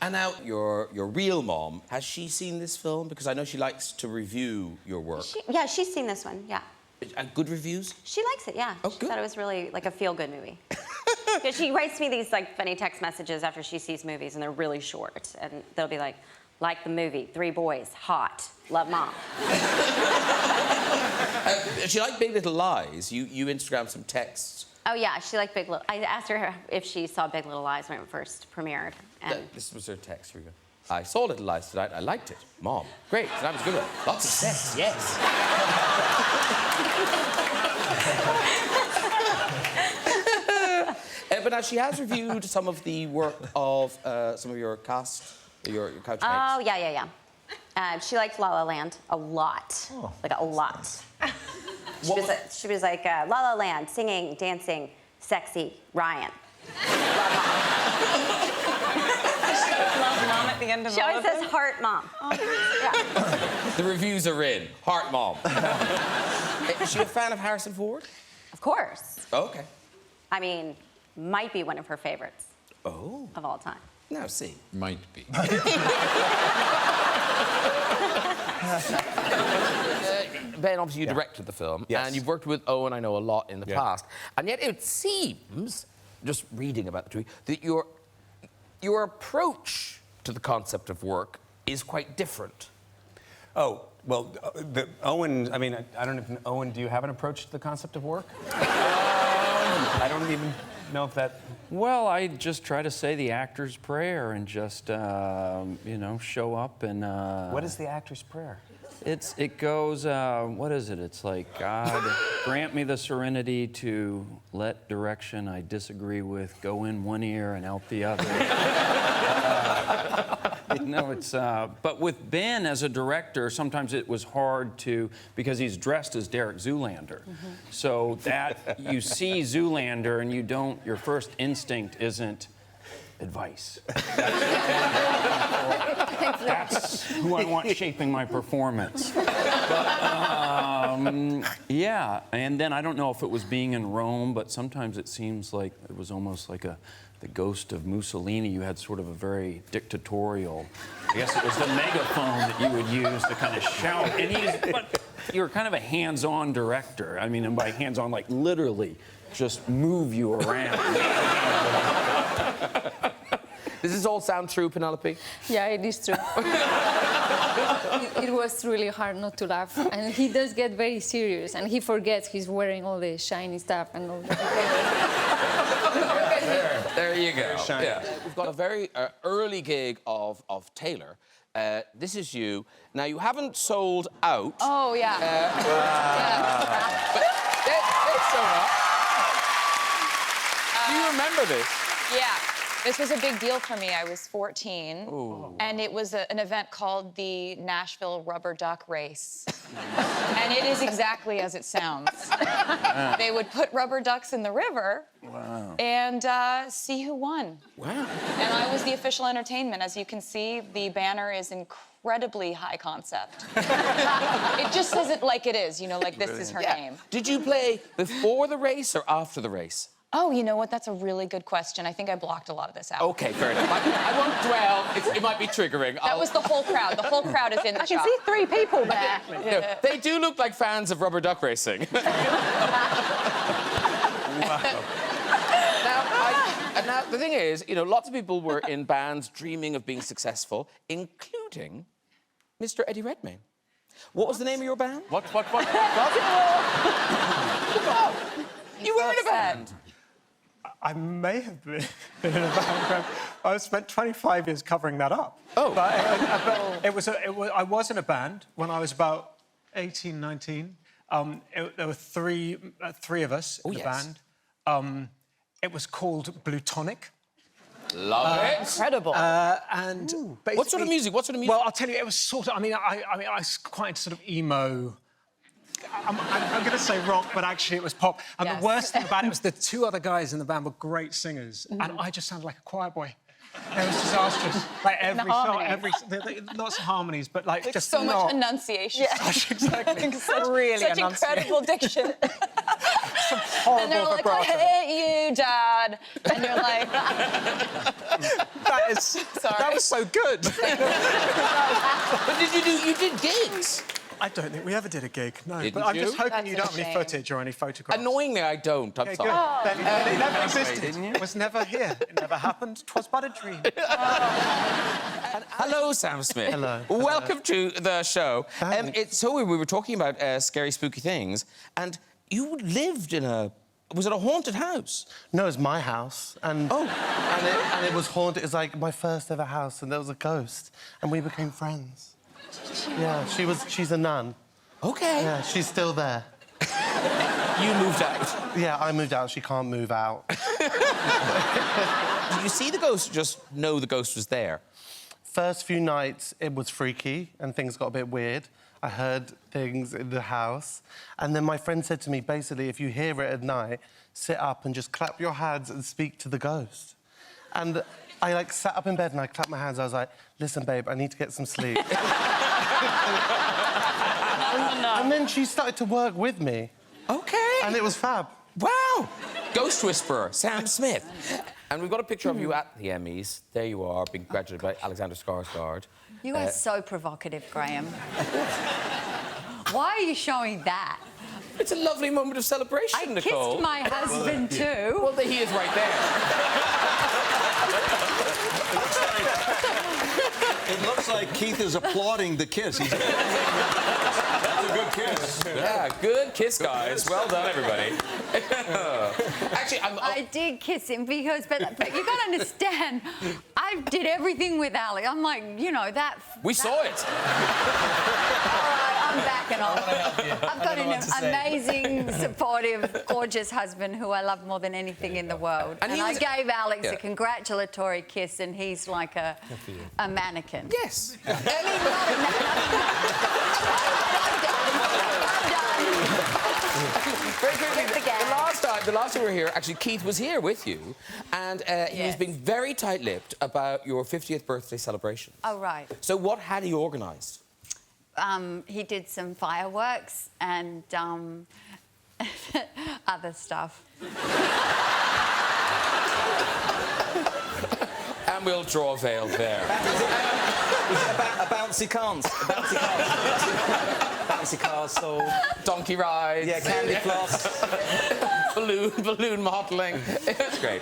And now, your real mom, has she seen this film? Because I know she likes to review your work. Yeah, she's seen this one, yeah. And good reviews? She likes it, yeah. Oh, she good. thought it was really like a feel-good movie. Because she writes me these like funny text messages after she sees movies, and they're really short. And they'll be like the movie, 3 boys, hot, love mom. She liked Big Little Lies. You Instagrammed some texts. Oh yeah, she liked Big Little. I asked her if she saw Big Little Lies when it first premiered. And This was her text. Here we go. I saw Little Lies tonight. I liked it. Mom, great. That was a good one. Lots of sex, yes. But now she has reviewed some of the work of some of your cast, your couch mates. oh yeah. She liked La La Land a lot, like a lot. She was like La La Land, singing, dancing, sexy, Ryan. Love mom at the end of She all always of says them. heart mom. Yeah. The reviews are in. Heart mom. Is she a fan of Harrison Ford? Of course. Oh, okay. I mean, might be one of her favorites Oh. of all time. Now, see. Might be. Ben, obviously, you directed the film, and you've worked with Owen, I know, a lot in the past. And yet it seems, just reading about the two, that your approach to the concept of work is quite different. Oh, well, Owen, I mean, I don't know, Owen, do you have an approach to the concept of work? I don't even know if that... Well, I just try to say the actor's prayer and just, you know, show up and... What is the actor's prayer? It goes, what is it? It's like, God, grant me the serenity to let direction I disagree with go in one ear and out the other. You know, it's, but with Ben as a director, sometimes it was hard to, because he's dressed as Derek Zoolander. So that, you see Zoolander and you don't, your first instinct isn't advice. That's who I want shaping my performance. But, yeah, and then I don't know if it was being in Rome, but sometimes it seems like it was almost like the ghost of Mussolini. You had sort of a very dictatorial, I guess it was the megaphone that you would use to kind of shout. And but you're kind of a hands-on director. I mean, and by hands-on, like literally just move you around. Does this all sound true, Penelope? Yeah, it is true. It was really hard not to laugh. And he does get very serious, and he forgets he's wearing all the shiny stuff and all that. There you go. Yeah. We've got a very early gig of Taylor. This is you. Now, you haven't sold out. Oh, yeah. But they've shown up. Do you remember this? Yeah. This was a big deal for me. I was 14, and it was an event called the Nashville Rubber Duck Race. And it is exactly as it sounds. They would put rubber ducks in the river and see who won. Wow. And I was the official entertainment. As you can see, the banner is incredibly high concept. It just says it like it is, you know, like this is her name. Did you play before the race or after the race? Oh, you know what? That's a really good question. I think I blocked a lot of this out. Okay, fair enough. I won't dwell. It might be triggering. That was the whole crowd. The whole crowd is in the shot. I can see 3 people there. You know, they do look like fans of rubber duck racing. Now, the thing is, you know, lots of people were in bands dreaming of being successful, including Mr. Eddie Redmayne. What was the name of your band? What? You were in a band. I may have been in a band. I spent 25 years covering that up. Oh. But I was in a band when I was about 18, 19. There were three of us in the band. It was called Blue Tonic. Love it. Incredible. And What sort of music? What sort of music? Well, I'll tell you, it was sort of. I mean, I was quite sort of emo. I'm going to say rock, but actually it was pop. And the worst thing about it was the 2 other guys in the band were great singers, and I just sounded like a choir boy. It was disastrous. Like every song, lots of harmonies, but like just so much enunciation. Exactly. Such incredible diction. Some horrible And they're like, vibrato. I hate you, Dad. And you're like, That was so good. But you did gigs. I don't think we ever did a gig, no. Didn't but I'm you? just hoping That's you a don't have any shame. footage or any photographs. Annoyingly, I don't. I'm Okay, sorry. good. Then it never existed. didn't you? It was never here. It never happened. 'Twas but a dream. Hello, Sam Smith. Hello. Welcome to the show. Thanks. It's so weird. We were talking about scary, spooky things, and you lived in a... Was it a haunted house? No, it was my house, and and it was haunted. It was like my first ever house, and there was a ghost, and we became friends. Yeah, she's a nun. Okay. Yeah, she's still there. You moved out. Yeah, I moved out. She can't move out. Did you see the ghost or just know the ghost was there? First few nights, it was freaky, and things got a bit weird. I heard things in the house, and then my friend said to me, basically, if you hear it at night, sit up and just clap your hands and speak to the ghost. And I like sat up in bed and I clapped my hands. I was like, listen, babe, I need to get some sleep. And then she started to work with me. Okay. And it was fab. Wow. Ghost Whisperer, Sam Smith. And we've got a picture of you at the Emmys. There you are, being congratulated by Alexander Skarsgård. You are so provocative, Graham. Why are you showing that? It's a lovely moment of celebration, I Nicole. kissed my husband too. Well, he is right there. It looks like Keith is applauding the kiss. That's a good kiss. Yeah, good kiss, guys. Well done, everybody. Actually, I did kiss him because, but you got to understand, I did everything with Alex. I'm like, you know, that. We saw it. All right, I'm backing off. I've got an amazing, supportive, gorgeous husband who I love more than anything in the world. And I gave Alex a congratulatory kiss, and he's like a mannequin. Yes. I mean, not a Very quickly, the last time we were here, actually, Keith was here with you, and he was being very tight-lipped about your 50th birthday celebration. Oh, right. So what had he organised? He did some fireworks and other stuff. And we'll draw a veil there. A bouncy cars. Bouncy cars, so... Donkey rides. Yeah, candy floss. balloon modelling. It's great.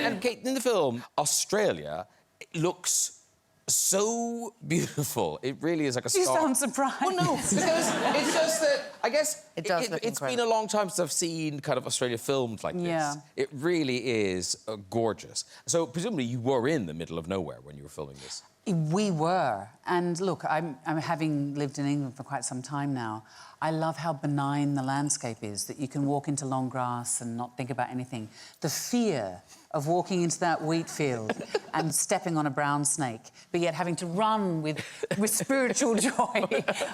And Kate, in the film, Australia looks so beautiful. It really is like a star. You sound surprised. Well, no, because it's just that I guess It does look it's been incredible. a long time since I've seen kind of Australia filmed like this. Yeah. It really is gorgeous. So presumably you were in the middle of nowhere when you were filming this. We were. And look, I'm having lived in England for quite some time now. I love how benign the landscape is, that you can walk into long grass and not think about anything. The fear of walking into that wheat field and stepping on a brown snake, but yet having to run with spiritual joy.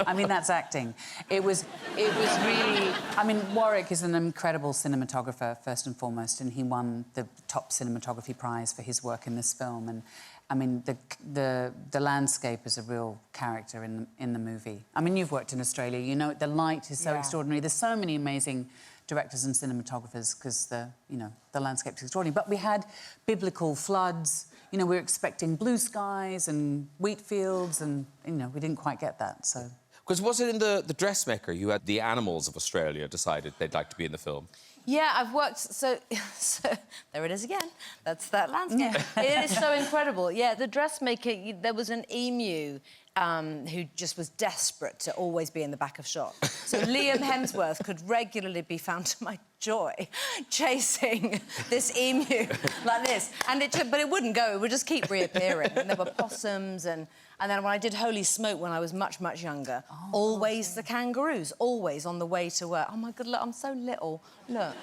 I mean, that's acting. It was really... I mean, Warwick is an incredible cinematographer, first and foremost, and he won the top cinematography prize for his work in this film. And I mean, the landscape is a real character in the movie. I mean, you've worked in Australia, you know, the light is so extraordinary. There's so many amazing directors and cinematographers because the landscape's extraordinary. But we had biblical floods. You know, we were expecting blue skies and wheat fields, and you know, we didn't quite get that. So. Because was it in the dressmaker you had the animals of Australia decided they'd like to be in the film? Yeah, I've worked, so there it is again. That's that landscape. It is so incredible. Yeah, the dressmaker, there was an emu who just was desperate to always be in the back of shot. So Liam Hemsworth could regularly be found, to my joy, chasing this emu like this. But it wouldn't go, it would just keep reappearing. And there were possums and then when I did Holy Smoke when I was much, much younger, always the kangaroos, always on the way to work. Oh, my God, look, I'm so little. Look.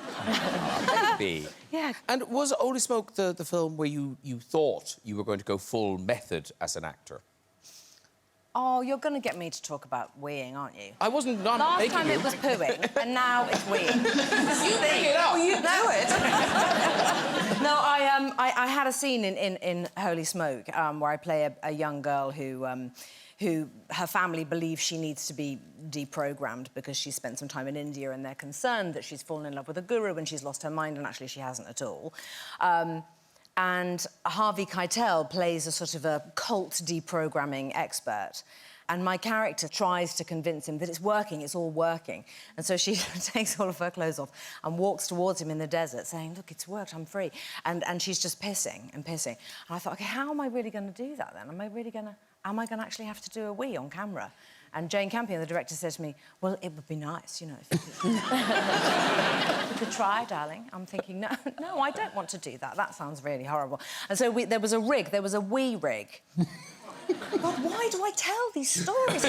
Maybe. Yeah. And was Holy Smoke the film where you thought you were going to go full method as an actor? Oh, you're going to get me to talk about weeing, aren't you? I wasn't... Last time it was pooing, and now it's weeing. You bring it up. You do it. No, I had a scene in Holy Smoke where I play a young girl who her family believes she needs to be deprogrammed because she spent some time in India and they're concerned that she's fallen in love with a guru and she's lost her mind, and actually she hasn't at all. And Harvey Keitel plays a sort of a cult deprogramming expert. And my character tries to convince him that it's working, it's all working. And so she takes all of her clothes off and walks towards him in the desert saying, look, it's worked, I'm free. And she's just pissing and pissing. And I thought, OK, how am I really going to do that then? Am I going to actually have to do a wee on camera? And Jane Campion, the director, said to me, well, it would be nice, you know, if you could... you could try, darling. I'm thinking, no, I don't want to do that. That sounds really horrible. And so there was a wee rig. God, why do I tell these stories?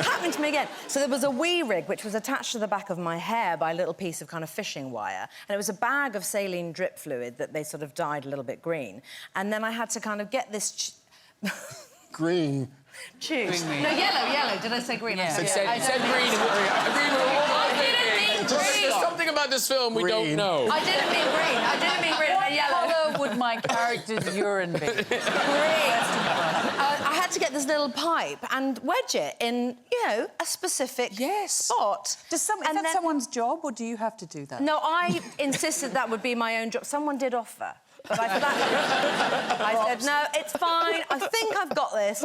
Happened to me again. So there was a wee rig which was attached to the back of my hair by a little piece of kind of fishing wire, and it was a bag of saline drip fluid that they sort of dyed a little bit green. And then I had to kind of get this... Green. Choose. No, yellow. Did I say green? Yeah. I said green. There's something about this film we don't know. I didn't mean green. Yellow. What colour would my character's urine be? Green. I had to get this little pipe and wedge it in, you know, a specific spot. Is that someone's job, or do you have to do that? No, I insisted that would be my own job. Someone did offer. But I said, no, it's fine. I think I've got this.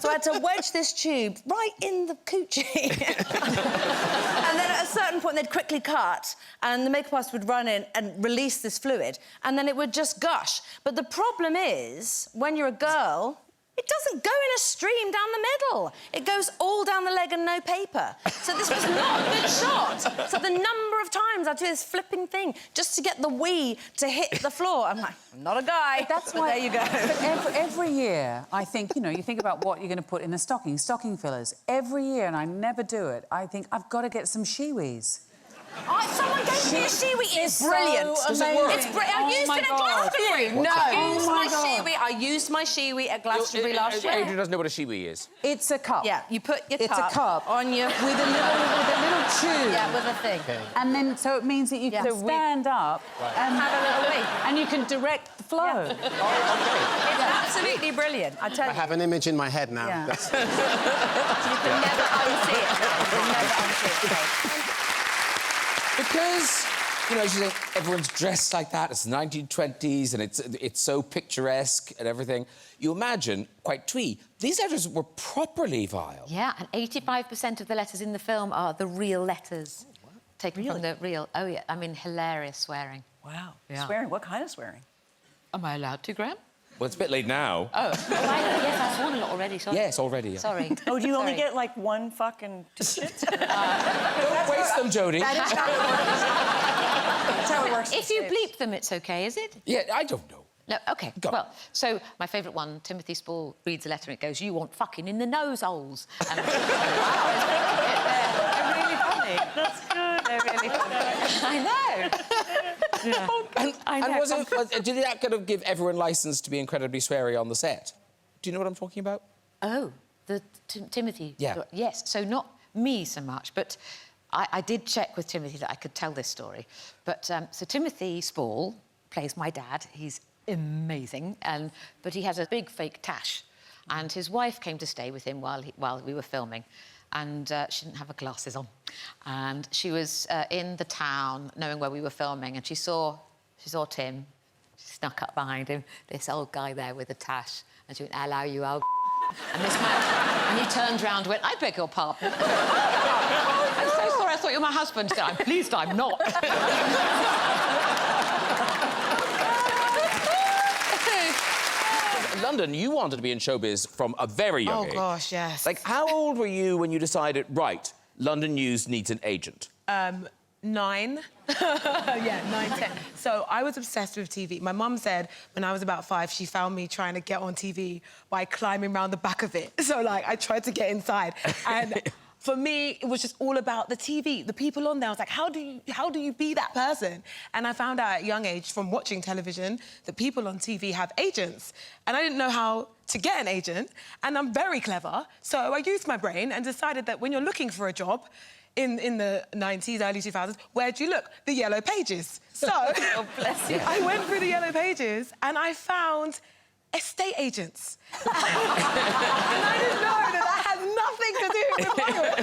So I had to wedge this tube right in the coochie. And then at a certain point, they'd quickly cut, and the makeup artist would run in and release this fluid, and then it would just gush. But the problem is, when you're a girl, it doesn't go in a stream down the middle. It goes all down the leg and no paper. So this was not a good shot. So the number of times I do this flipping thing just to get the wee to hit the floor. I'm like, I'm not a guy. That's why. There you go. But every year, I think, you know, you think about what you're going to put in the stocking fillers. Every year, and I never do it, I think, I've got to get some shiwis. Someone gave me a shiwi. It's brilliant. Does it work? It's brilliant. I used it at Glastonbury. No. I used my shiwi at Glastonbury last year. Adrian doesn't know what a shiwi is. It's a cup. Yeah, you put your It's a cup on your... with a little tube. Yeah, with a thing. Okay. And then, so it means that you can stand up and have a little wee. And you can direct the flow. Yeah. It's absolutely brilliant, I tell you. I have an image in my head now. Yeah. You can never unsee it. You can never unsee it. Because, you know, everyone's dressed like that. It's the 1920s, and it's so picturesque and everything. You imagine, quite twee, these letters were properly vile. Yeah, and 85% of the letters in the film are the real letters. Taken from the real... Oh, yeah. I mean, hilarious swearing. Wow. Yeah. Swearing? What kind of swearing? Am I allowed to, Graham? Well, it's a bit late now. Oh. Yes, I've sworn a lot already, sorry. Yes, already. Yeah. Sorry. Oh, do you only get, like, one fucking shit? Don't waste them, Jodie. That's how it works. If you bleep them, it's OK, is it? Yeah, I don't know. No, OK. Well, so my favourite one, Timothy Spall reads a letter and it goes, you want fucking in the nose holes. And they're really funny. That's good. They're really funny. I know. Yeah. And was it, did that kind of give everyone licence to be incredibly sweary on the set? Do you know what I'm talking about? Oh, Timothy? Yeah. Yes, so not me so much, but I did check with Timothy that I could tell this story. But, so Timothy Spall plays my dad. He's amazing, but he has a big fake tash. And his wife came to stay with him while we were filming. And she didn't have her glasses on. And she was in the town, knowing where we were filming, and she saw Tim. She snuck up behind him, this old guy there with a tash. And she went, hello, you old... And this man... And he turned round and went, I beg your pardon. I'm so sorry, I thought you were my husband. He said, I'm pleased I'm not. London, you wanted to be in showbiz from a very young age. Oh, gosh, yes. Like, how old were you when you decided, right, London News needs an agent? 9. Yeah, 9, 10. So I was obsessed with TV. My mum said when I was about 5, she found me trying to get on TV by climbing around the back of it. So, like, I tried to get inside. And for me, it was just all about the TV, the people on there. I was like, how do you be that person? And I found out at a young age from watching television that people on TV have agents. And I didn't know how to get an agent. And I'm very clever. So I used my brain and decided that when you're looking for a job, in the 90s, early 2000s, where'd you look? The Yellow Pages. So oh, bless you. I went through the Yellow Pages and I found estate agents. And I didn't know that had nothing to do with Margaret.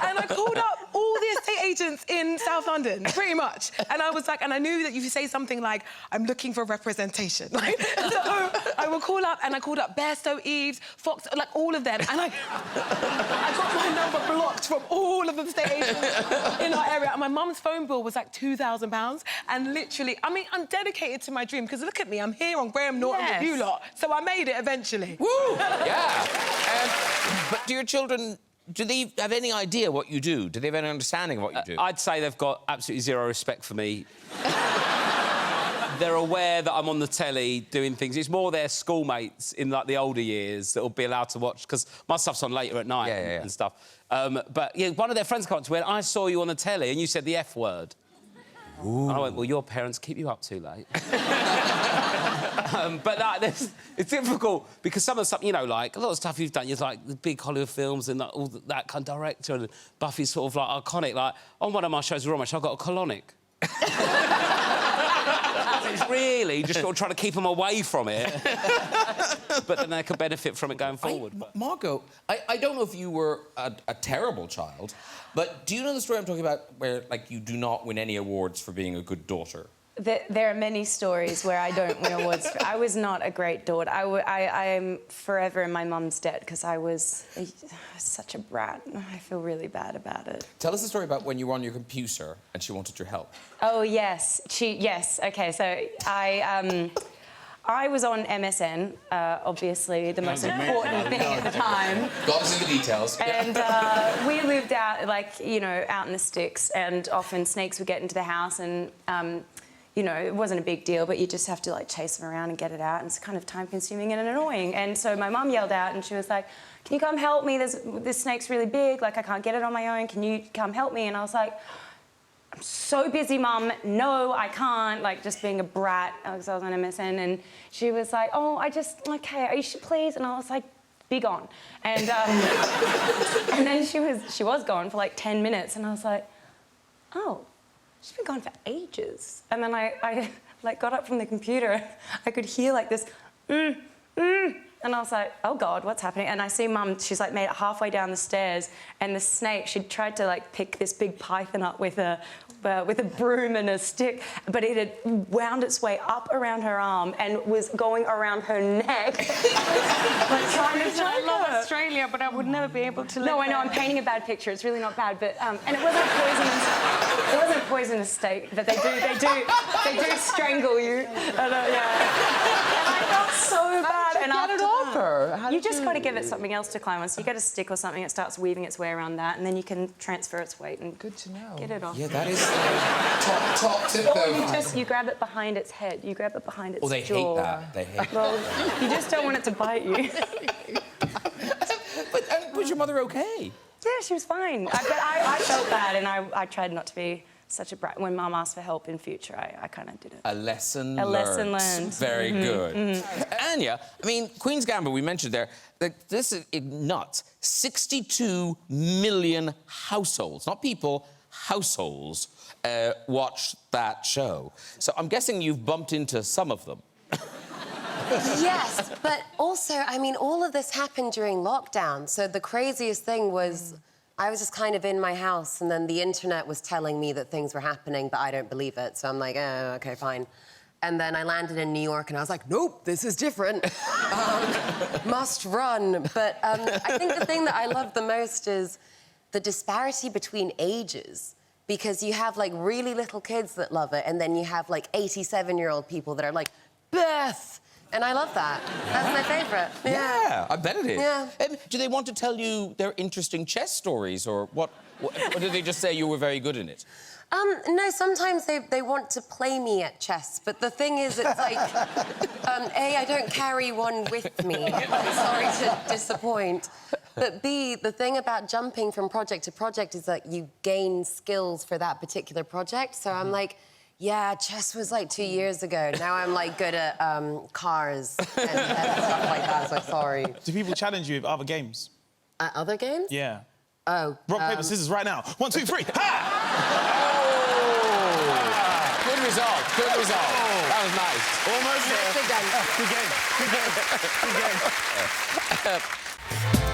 And I called up all the estate agents in South London, pretty much. And I was like, and I knew that if you say something like, I'm looking for representation. Like, so I will call up, and I called up Bairstow, Eves, Fox, like all of them. And I got my number blocked from all of the estate agents in our area. And my mum's phone bill was like £2,000. And literally, I mean, I'm dedicated to my dream, because look at me, I'm here on Graham Norton with you lot. So I made it eventually. Woo! Yeah. But do your children, do they have any idea what you do? Do they have any understanding of what you do? I'd say they've got absolutely zero respect for me. They're aware that I'm on the telly doing things. It's more their schoolmates in, like, the older years that will be allowed to watch, because my stuff's on later at night and stuff. But, yeah, one of their friends came up to me and I saw you on the telly and you said the F word. Ooh. And I went, well, your parents keep you up too late. But it's difficult because some of the stuff, you know, like, a lot of stuff you've done, you're like the big Hollywood films and all that kind of director, and Buffy's sort of, like, iconic. Like, on one of my shows, Raw Match, I got a colonic. It's really just sort of trying to keep them away from it. But then they could benefit from it going forward. Margot, I don't know if you were a terrible child, but do you know the story I'm talking about where, like, you do not win any awards for being a good daughter? There are many stories where I don't win awards. I was not a great daughter. I am forever in my mum's debt because I was such a brat. I feel really bad about it. Tell us the story about when you were on your computer and she wanted your help. Oh, yes. Yes. OK, so I was on MSN, obviously the most important thing at the time. Got us in the details. And we lived out, like, you know, out in the sticks, and often snakes would get into the house and... you know, it wasn't a big deal, but you just have to, like, chase them around and get it out, and it's kind of time-consuming and annoying. And so my mum yelled out, and she was like, can you come help me? This snake's really big, like, I can't get it on my own. Can you come help me? And I was like, I'm so busy, Mum. No, I can't, like, just being a brat, because I was on MSN. And she was like, oh, OK, you should please. And I was like, be gone. And, and then she was gone for, like, 10 minutes, and I was like, oh. She's been gone for ages. And then I like, got up from the computer. I could hear, like, this, and I was like, oh, God, what's happening? And I see Mum, she's, like, made it halfway down the stairs, and the snake, she'd tried to, like, pick this big python up with a broom and a stick, but it had wound its way up around her arm and was going around her neck. Like, trying to I love Australia, but I would never be able to live No, I know, I'm painting a bad picture. It's really not bad, but... and it wasn't poisonous. It wasn't a poisonous steak, but they do strangle you. And I felt so bad. And get it off her? You just got to give it something else to climb on. So you get a stick or something, it starts weaving its way around that, and then you can transfer its weight and good to know. Get it off. Yeah, that is top tip, though. You grab it behind its head. You grab it behind its jaw. Oh, they hate that. They hate Well, you just don't want it to bite you. But was your mother okay? Yeah, she was fine. But I felt bad, and I tried not to be such a brat. When Mum asked for help in future, I kind of did it. A lesson learned. A lesson learned. Very good. Anya, I mean, Queen's Gambit, we mentioned there, this is nuts. 62 million households, not people, households, watch that show. So I'm guessing you've bumped into some of them. Yes, but also, I mean, all of this happened during lockdown. So the craziest thing was I was just kind of in my house, and then the internet was telling me that things were happening, but I don't believe it. So I'm like, oh, OK, fine. And then I landed in New York, and I was like, nope, this is different. Must run. But I think the thing that I love the most is the disparity between ages. Because you have, like, really little kids that love it, and then you have, like, 87-year-old people that are like, Beth! And I love that. That's my favourite. Yeah, I bet it is. Yeah. Do they want to tell you their interesting chess stories, or what? Or did they just say you were very good in it? No, sometimes they want to play me at chess, but the thing is, it's like, A, I don't carry one with me. Sorry to disappoint. But B, the thing about jumping from project to project is that you gain skills for that particular project. So I'm like, yeah, chess was like 2 years ago. Now I'm like good at cars and stuff like that, so sorry. Do people challenge you with other games? Other games? Yeah. Oh. Rock, paper, scissors right now. 1, 2, 3. Ha! Oh! Good result. Good result. That was nice. Almost there. Nicely done. Good game. Good game. Good game.